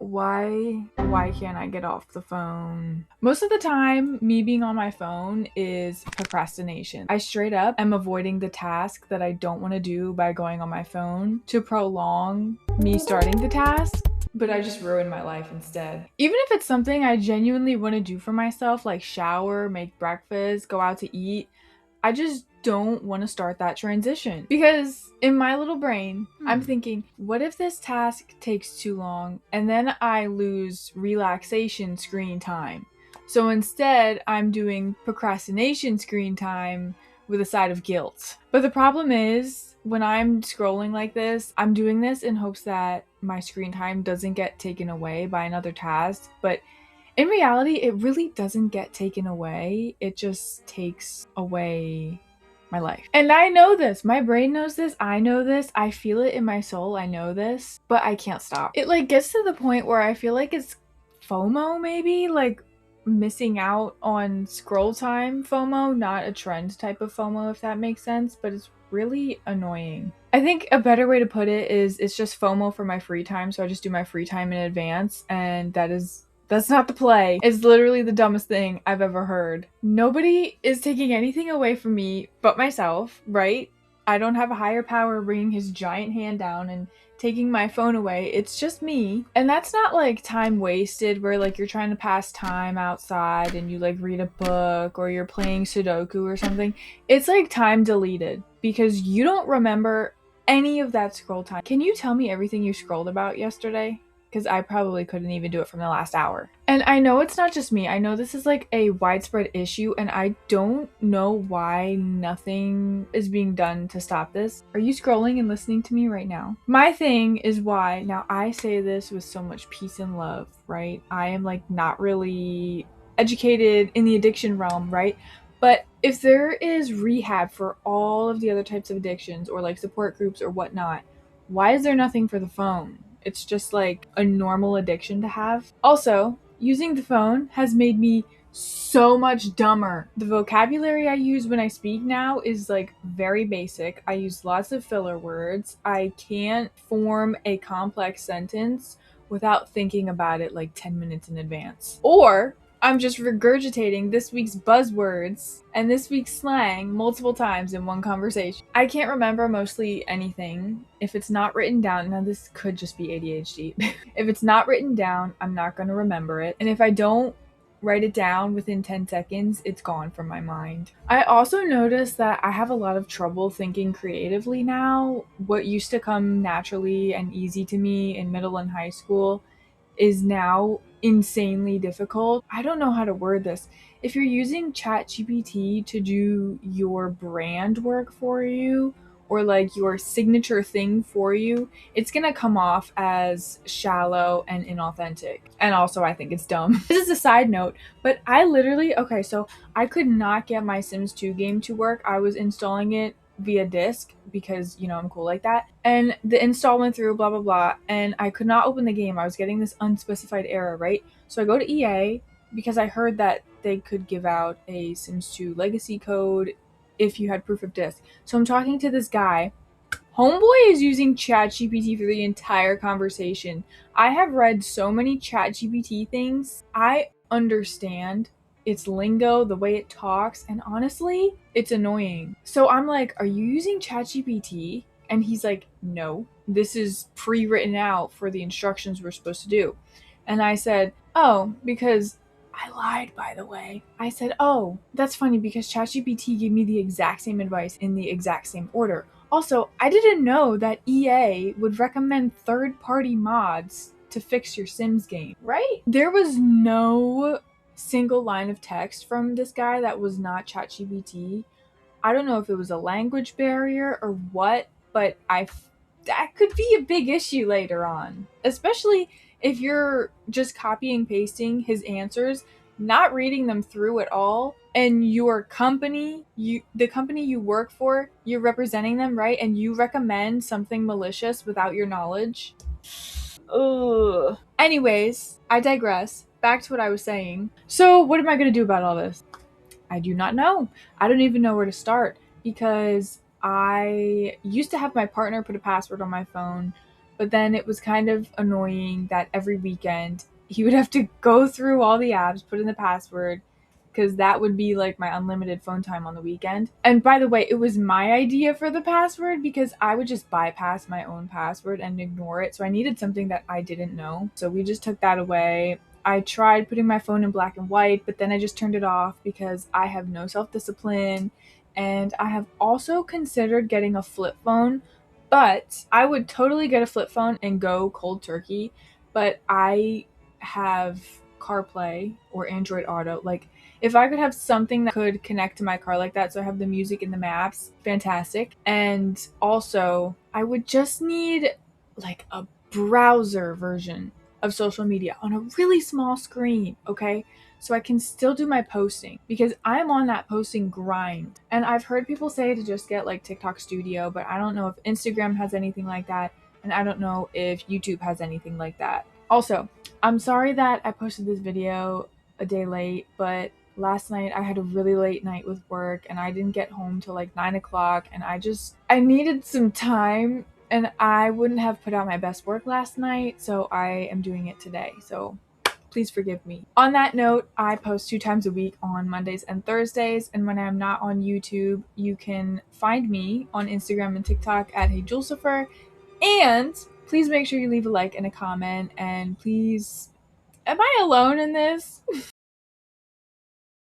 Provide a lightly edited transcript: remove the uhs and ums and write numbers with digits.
Why can't I get off the phone? Most of the time, me being on my phone is procrastination. I straight up am avoiding the task that I don't want to do by going on my phone to prolong me starting the task, but I just ruin my life instead. Even if it's something I genuinely want to do for myself, like shower, make breakfast, go out to eat, I just don't want to start that transition. Because in my little brain, I'm thinking, what if this task takes too long and then I lose relaxation screen time? So instead, I'm doing procrastination screen time with a side of guilt. But the problem is, when I'm scrolling like this, I'm doing this in hopes that my screen time doesn't get taken away by another task. But in reality, it really doesn't get taken away. It just takes away my life. And I know this. My brain knows this. I know this. I feel it in my soul. I know this. But I can't stop. It like gets to the point where I feel like it's FOMO maybe, like missing out on scroll time FOMO, not a trend type of FOMO, if that makes sense, but it's really annoying. I think a better way to put it is it's just FOMO for my free time, so I just do my free time in advance, and that's not the play. It's literally the dumbest thing I've ever heard. Nobody is taking anything away from me but myself, right? I don't have a higher power bringing his giant hand down and taking my phone away. It's just me. And that's not like time wasted where like you're trying to pass time outside and you like read a book or you're playing Sudoku or something. It's like time deleted because you don't remember any of that scroll time. Can you tell me everything you scrolled about yesterday? Because I probably couldn't even do it from the last hour. And I know it's not just me. I know this is like a widespread issue, and I don't know why nothing is being done to stop this. Are you scrolling and listening to me right now? My thing is why, now I say this with so much peace and love, right? I am like not really educated in the addiction realm, right? But if there is rehab for all of the other types of addictions or like support groups or whatnot, why is there nothing for the phone? It's just like a normal addiction to have. Also, using the phone has made me so much dumber. The vocabulary I use when I speak now is like very basic. I use lots of filler words. I can't form a complex sentence without thinking about it like 10 minutes in advance. Or I'm just regurgitating this week's buzzwords and this week's slang multiple times in one conversation. I can't remember mostly anything if it's not written down. Now, this could just be ADHD. If it's not written down, I'm not going to remember it. And if I don't write it down within 10 seconds, it's gone from my mind. I also noticed that I have a lot of trouble thinking creatively now. What used to come naturally and easy to me in middle and high school is now insanely difficult. I don't know how to word this. If you're using ChatGPT to do your brand work for you or like your signature thing for you, it's gonna come off as shallow and inauthentic. And also, I think it's dumb. This is a side note, but okay, so I could not get my Sims 2 game to work. I was installing it via disk because I'm cool like that, and the install went through, blah blah blah, and I could not open the game. I was getting this unspecified error, right? So I go to EA because I heard that they could give out a Sims 2 legacy code if you had proof of disk. So I'm talking to this guy. Homeboy is using ChatGPT for the entire conversation. I have read so many ChatGPT things. I understand its lingo, the way it talks, and honestly, it's annoying. So I'm like, are you using ChatGPT? And he's like, no, this is pre-written out for the instructions we're supposed to do. And I said, oh, because I lied, by the way. I said, oh, that's funny because ChatGPT gave me the exact same advice in the exact same order. Also, I didn't know that EA would recommend third-party mods to fix your Sims game, right? There was no single line of text from this guy that was not ChatGPT. I don't know if it was a language barrier or what, but that could be a big issue later on, especially if you're just copying pasting his answers, not reading them through at all, and your company, the company you work for, you're representing them, right? And you recommend something malicious without your knowledge. Ugh. Anyways, I digress. Back to what I was saying. So what am I going to do about all this? I do not know. I don't even know where to start because I used to have my partner put a password on my phone But then it was kind of annoying that every weekend he would have to go through all the apps, put in the password, because that would be like my unlimited phone time on the weekend. And by the way, it was my idea for the password because I would just bypass my own password and ignore it. So I needed something that I didn't know. So we just took that away. I tried putting my phone in black and white, but then I just turned it off because I have no self discipline. And I have also considered getting a flip phone, but I would totally get a flip phone and go cold turkey. But I have CarPlay or Android Auto. Like, if I could have something that could connect to my car like that, so I have the music and the maps, fantastic. And also, I would just need like a browser version of social media on a really small screen, okay? So I can still do my posting because I'm on that posting grind. And I've heard people say to just get like TikTok Studio, but I don't know if Instagram has anything like that. And I don't know if YouTube has anything like that. Also, I'm sorry that I posted this video a day late, but last night I had a really late night with work and I didn't get home till like 9 o'clock, and I needed some time and I wouldn't have put out my best work last night, so I am doing it today. So please forgive me. On that note, I post 2 times a week on Mondays and Thursdays, and when I'm not on YouTube, you can find me on Instagram and TikTok at HeyJulesifer. And please make sure you leave a like and a comment, and please, am I alone in this?